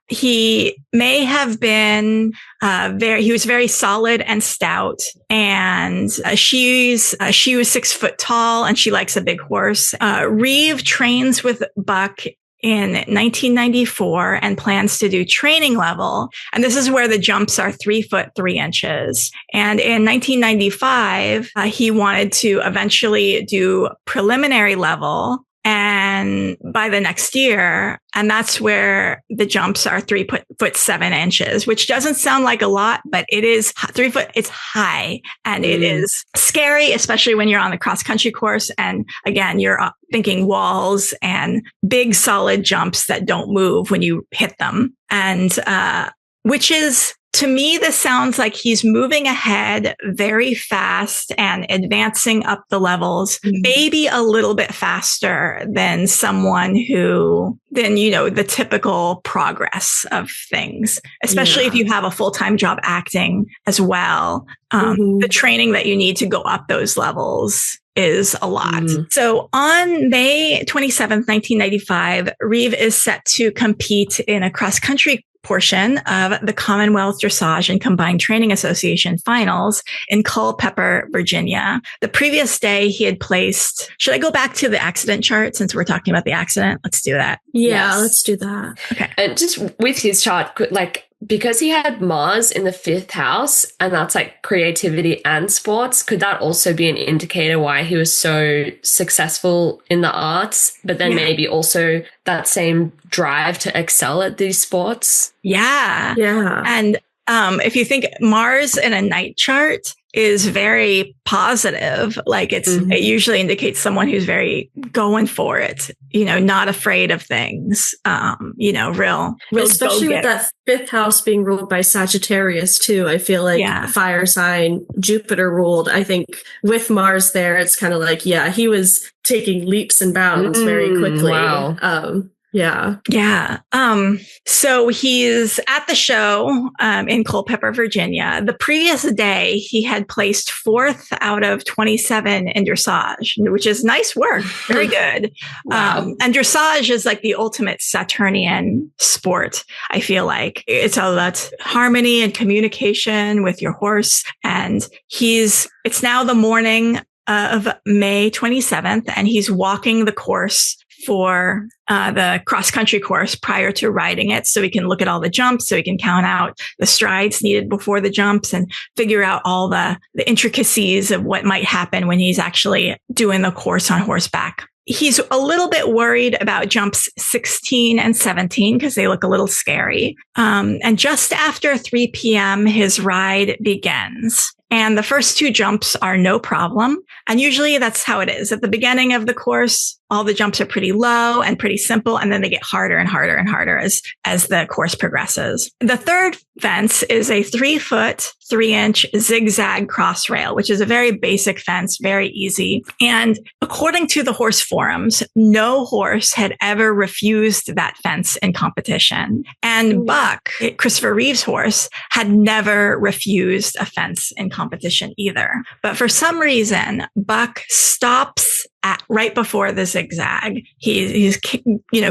He may have been he was very solid and stout, and she was 6 foot tall, and she likes a big horse. Reeve trains with Buck in 1994 and plans to do training level. And this is where the jumps are 3 foot 3 inches. And in 1995, he wanted to eventually do preliminary level. And by the next year, and that's where the jumps are 3 foot 7 inches, which doesn't sound like a lot, but it is 3 foot. It's high, and it is scary, especially when you're on the cross country course. And again, you're thinking walls and big solid jumps that don't move when you hit them. And, which is, to me, this sounds like he's moving ahead very fast and advancing up the levels, maybe a little bit faster than the typical progress of things, especially if you have a full-time job acting as well. The training that you need to go up those levels is a lot. So on May 27th, 1995, Reeve is set to compete in a cross-country portion of the Commonwealth Dressage and Combined Training Association finals in Culpeper, Virginia. The previous day he had placed, should I go back to the accident chart since we're talking about the accident? Let's do that. Yeah, let's do that. Okay. And just with his chart, because he had Mars in the 5th house, and that's like creativity and sports, could that also be an indicator why he was so successful in the arts, but then maybe also that same drive to excel at these sports? Yeah. And if you think Mars in a night chart is very positive. Like it usually indicates someone who's very going for it, not afraid of things, real especially with that fifth house being ruled by Sagittarius too. I feel like fire sign, Jupiter ruled. I think with Mars there, it's kind of like, he was taking leaps and bounds very quickly. Wow. Yeah. So he's at the show in Culpeper, Virginia. The previous day, he had placed 4th out of 27 in dressage, which is nice work. Very good. Wow. And dressage is like the ultimate Saturnian sport. I feel like it's all that harmony and communication with your horse. And it's now the morning of May 27th, and he's walking the course for the cross-country course prior to riding it, so he can look at all the jumps, so he can count out the strides needed before the jumps and figure out all the intricacies of what might happen when he's actually doing the course on horseback. He's a little bit worried about jumps 16 and 17 because they look a little scary. And just after 3 p.m., his ride begins. And the first 2 jumps are no problem. And usually that's how it is. At the beginning of the course, all the jumps are pretty low and pretty simple. And then they get harder and harder and harder as the course progresses. The third fence is a 3-foot, 3-inch zigzag cross rail, which is a very basic fence, very easy. And according to the horse forums, no horse had ever refused that fence in competition. And Buck, Christopher Reeve's horse, had never refused a fence in competition either. But for some reason, Buck stops right before the zigzag. He's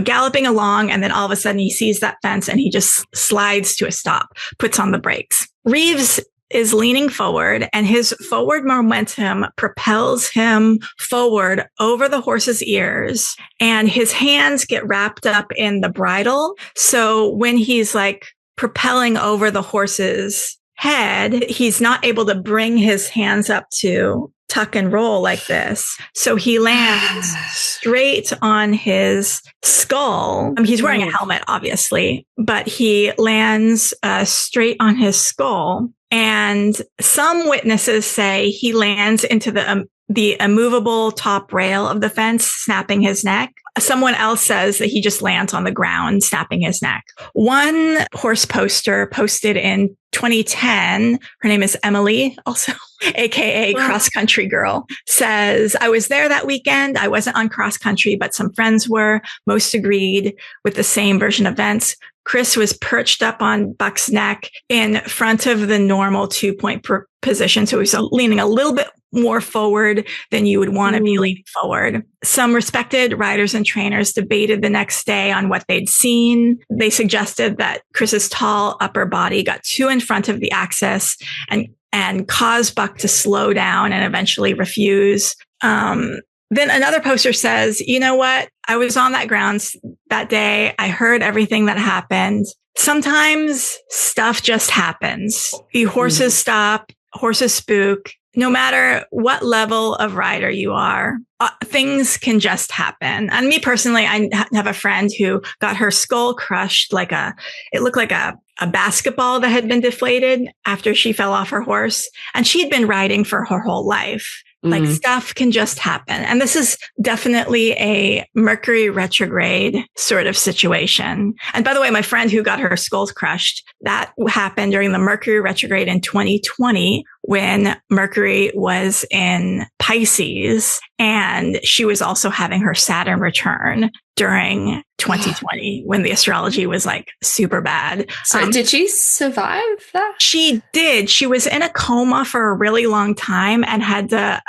galloping along, and then all of a sudden he sees that fence and he just slides to a stop, puts on the brakes. Reeves is leaning forward, and his forward momentum propels him forward over the horse's ears, and his hands get wrapped up in the bridle. So when he's like propelling over the horse's head, he's not able to bring his hands up to tuck and roll like this. So he lands straight on his skull. He's wearing a helmet, obviously, but he lands straight on his skull. And some witnesses say he lands into the immovable top rail of the fence, snapping his neck. Someone else says that he just lands on the ground, snapping his neck. One horse poster posted in 2010, her name is Emily, also AKA Cross Country Girl, says, "I was there that weekend. I wasn't on cross country, but some friends were. Most agreed with the same version of events. Chris was perched up on Buck's neck in front of the normal 2-point position. So he's leaning a little bit more forward than you would want to be leaning forward." Some respected riders and trainers debated the next day on what they'd seen. They suggested that Chris's tall upper body got too in front of the axis and caused Buck to slow down and eventually refuse. Then another poster says, "You know what? I was on that ground that day. I heard everything that happened. Sometimes stuff just happens. Horses stop, horses spook. No matter what level of rider you are, things can just happen." And me personally, I have a friend who got her skull crushed it looked like a basketball that had been deflated after she fell off her horse. And she had been riding for her whole life. Like stuff can just happen. And this is definitely a Mercury retrograde sort of situation. And by the way, my friend who got her skulls crushed, that happened during the Mercury retrograde in 2020 when Mercury was in Pisces. And she was also having her Saturn return during 2020 when the astrology was like super bad. So did she survive that? She did. She was in a coma for a really long time and had to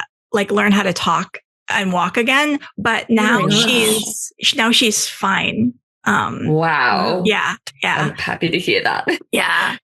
learn how to talk and walk again. But now she's fine. Wow. Yeah. I'm happy to hear that. Yeah.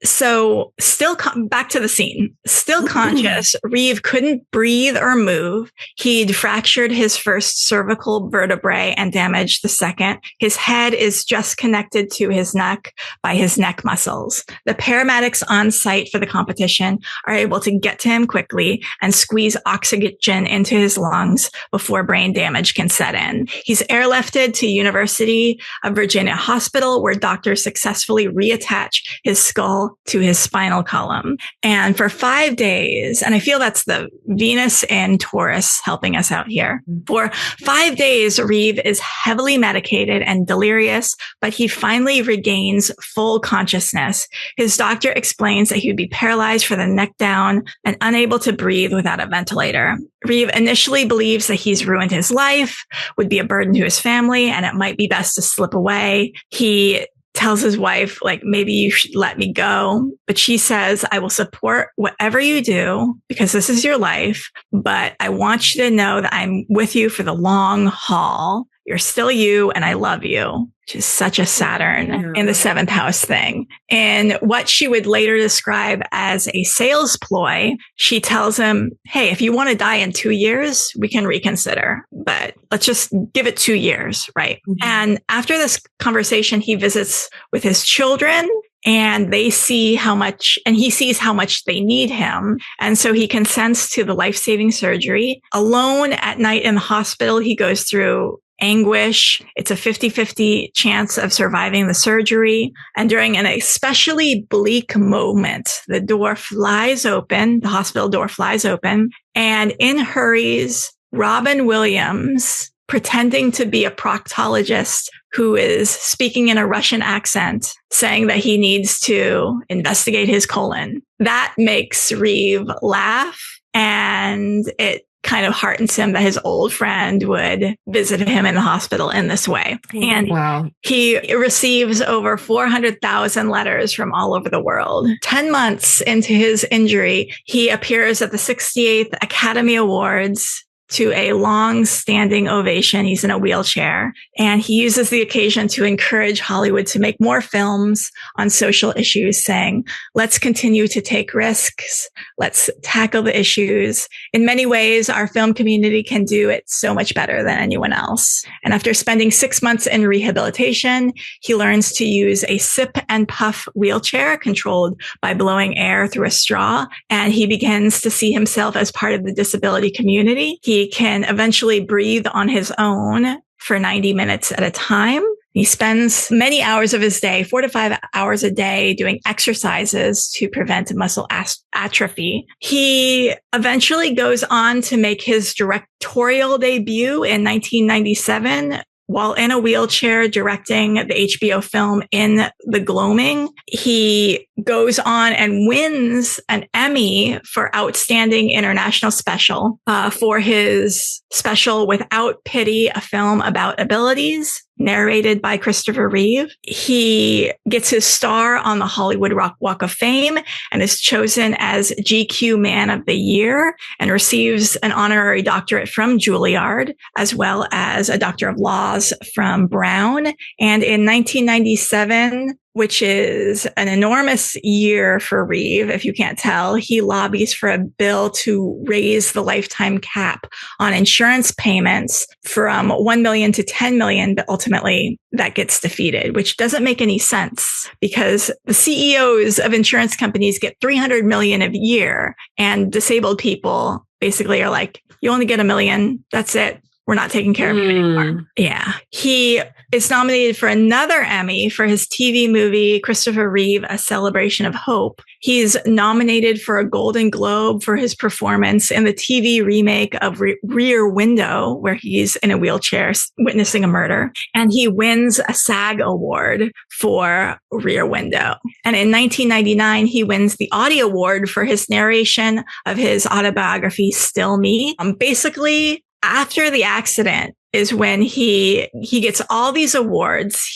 So still back to the scene, still conscious, Reeve couldn't breathe or move. He'd fractured his first cervical vertebrae and damaged the second. His head is just connected to his neck by his neck muscles. The paramedics on site for the competition are able to get to him quickly and squeeze oxygen into his lungs before brain damage can set in. He's airlifted to University of Virginia Hospital, where doctors successfully reattach his skull fell to his spinal column. And for 5 days, and I feel that's the Venus and Taurus helping us out here. For 5 days, Reeve is heavily medicated and delirious, but he finally regains full consciousness. His doctor explains that he would be paralyzed from the neck down and unable to breathe without a ventilator. Reeve initially believes that he's ruined his life, would be a burden to his family, and it might be best to slip away. He tells his wife, like, maybe you should let me go. But she says, I will support whatever you do because this is your life. But I want you to know that I'm with you for the long haul. You're still you and I love you, which is such a Saturn in the 7th house thing. And what she would later describe as a sales ploy, she tells him, hey, if you want to die in 2 years, we can reconsider, but let's just give it 2 years, right? Mm-hmm. And after this conversation, he visits with his children and they see how much, and he sees how much they need him. And so he consents to the life-saving surgery. Alone at night in the hospital, he goes through anguish. It's a 50-50 chance of surviving the surgery. And during an especially bleak moment, the door flies open, the hospital door flies open, and in hurries Robin Williams, pretending to be a proctologist who is speaking in a Russian accent, saying that he needs to investigate his colon. That makes Reeve laugh, and it kind of heartens him that his old friend would visit him in the hospital in this way. And he receives over 400,000 letters from all over the world. 10 months into his injury, he appears at the 68th Academy Awards to a long-standing ovation. He's in a wheelchair, and he uses the occasion to encourage Hollywood to make more films on social issues, saying, let's continue to take risks. Let's tackle the issues. In many ways, our film community can do it so much better than anyone else. And after spending 6 months in rehabilitation, he learns to use a sip and puff wheelchair controlled by blowing air through a straw. And he begins to see himself as part of the disability community. He can eventually breathe on his own for 90 minutes at a time. He spends many hours of his day, 4 to 5 hours a day, doing exercises to prevent muscle atrophy. He eventually goes on to make his directorial debut in 1997 while in a wheelchair directing the HBO film In the Gloaming. He goes on and wins an Emmy for Outstanding International Special for his special Without Pity, a film about abilities, narrated by Christopher Reeve. He gets his star on the Hollywood Walk of Fame and is chosen as GQ Man of the Year and receives an honorary doctorate from Juilliard, as well as a Doctor of Laws from Brown. And in 1997, which is an enormous year for Reeve, if you can't tell, he lobbies for a bill to raise the lifetime cap on insurance payments from 1 million to 10 million, but ultimately that gets defeated, which doesn't make any sense because the CEOs of insurance companies get 300 million a year, and disabled people basically are like, you only get $1 million. That's it. We're not taking care of you anymore. Yeah. He is nominated for another Emmy for his TV movie, Christopher Reeve, A Celebration of Hope. He's nominated for a Golden Globe for his performance in the TV remake of Rear Window, where he's in a wheelchair witnessing a murder. And he wins a SAG award for Rear Window. And in 1999, he wins the Audie Award for his narration of his autobiography, Still Me. Basically, after the accident is when he gets all these awards,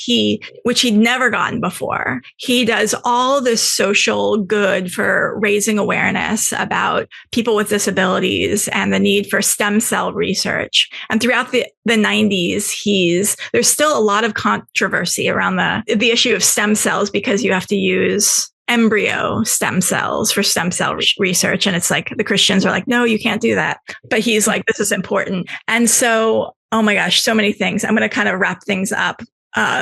which he'd never gotten before. He does all this social good for raising awareness about people with disabilities and the need for stem cell research. And throughout the 90s, there's still a lot of controversy around the issue of stem cells because you have to use embryo stem cells for stem cell research. And it's like the Christians are like, no, you can't do that. But he's like, this is important. And so, oh my gosh, so many things. I'm going to kind of wrap things up.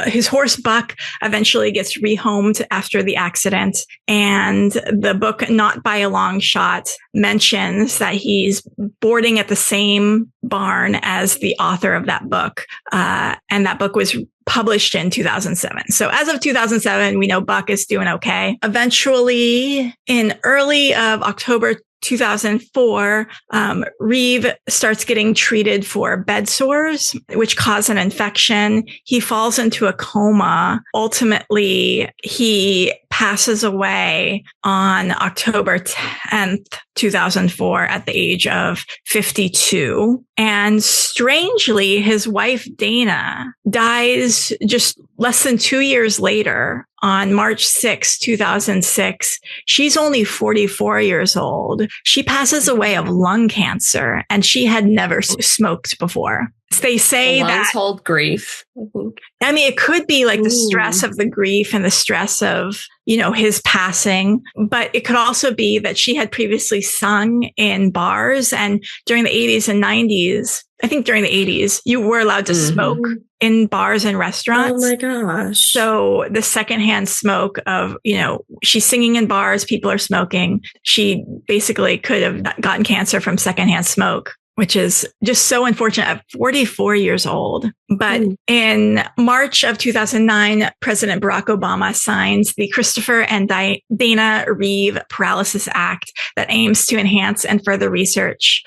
his horse Buck eventually gets rehomed after the accident. And the book, Not by a Long Shot, mentions that he's boarding at the same barn as the author of that book. And that book was published in 2007. So as of 2007, we know Buck is doing okay. Eventually, in early of October 2004, Reeve starts getting treated for bed sores, which cause an infection. He falls into a coma. Ultimately, he passes away on October 10th, 2004, at the age of 52. And strangely, his wife, Dana, dies just less than 2 years later on March 6, 2006. She's only 44 years old. She passes away of lung cancer, and she had never smoked before. They say that hold grief. I mean, it could be like the stress of the grief and the stress of, his passing, but it could also be that she had previously sung in bars, and during the 80s and 90s, I think during the 80s, you were allowed to smoke in bars and restaurants. Oh my gosh. So the secondhand smoke of, she's singing in bars, people are smoking. She basically could have gotten cancer from secondhand smoke, which is just so unfortunate at 44 years old. But in March of 2009, President Barack Obama signs the Christopher and Dana Reeve Paralysis Act that aims to enhance and further research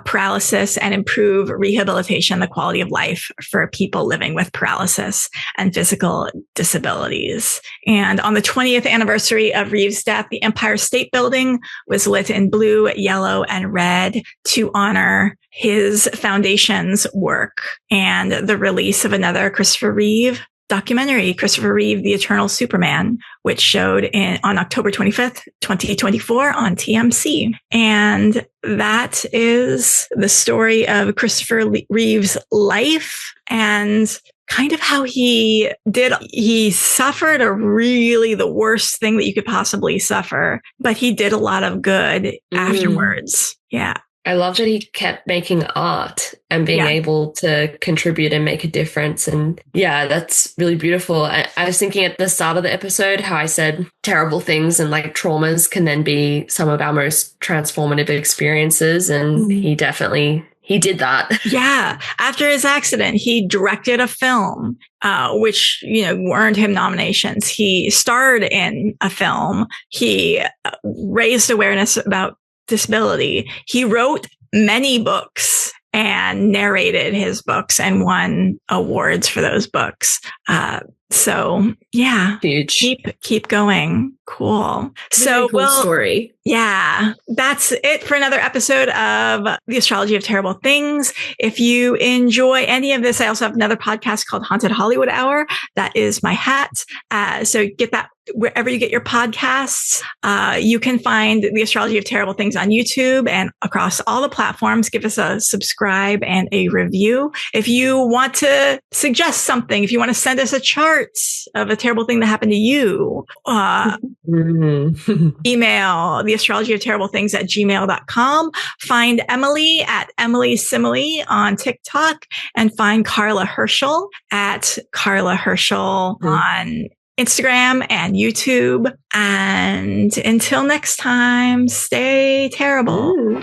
paralysis and improve rehabilitation, the quality of life for people living with paralysis and physical disabilities. And on the 20th anniversary of Reeve's death, the Empire State Building was lit in blue, yellow, and red to honor his foundation's work and the release of another Christopher Reeve documentary, Christopher Reeve, The Eternal Superman, which showed on October 25th, 2024 on TMC. And that is the story of Christopher Reeve's life and kind of how he suffered the worst thing that you could possibly suffer, but he did a lot of good afterwards. Yeah. I love that he kept making art and being able to contribute and make a difference. And yeah, that's really beautiful. I was thinking at the start of the episode how I said terrible things and like traumas can then be some of our most transformative experiences. And he did that. Yeah. After his accident, he directed a film, which, earned him nominations. He starred in a film. He raised awareness about disability. He wrote many books and narrated his books and won awards for those books. So yeah, huge. Keep going. Cool. Very cool story. Yeah, that's it for another episode of The Astrology of Terrible Things. If you enjoy any of this, I also have another podcast called Haunted Hollywood Hour. That is my hat. So get that wherever you get your podcasts. You can find The Astrology of Terrible Things on YouTube and across all the platforms. Give us a subscribe and a review. If you want to suggest something, if you want to send us a chart of a terrible thing that happened to you, email theastrologyofterriblethings@gmail.com. Find Emily at Emily Simile on TikTok, and find Karla Herschell at Karla Herschell on Instagram and YouTube. And until next time, stay terrible.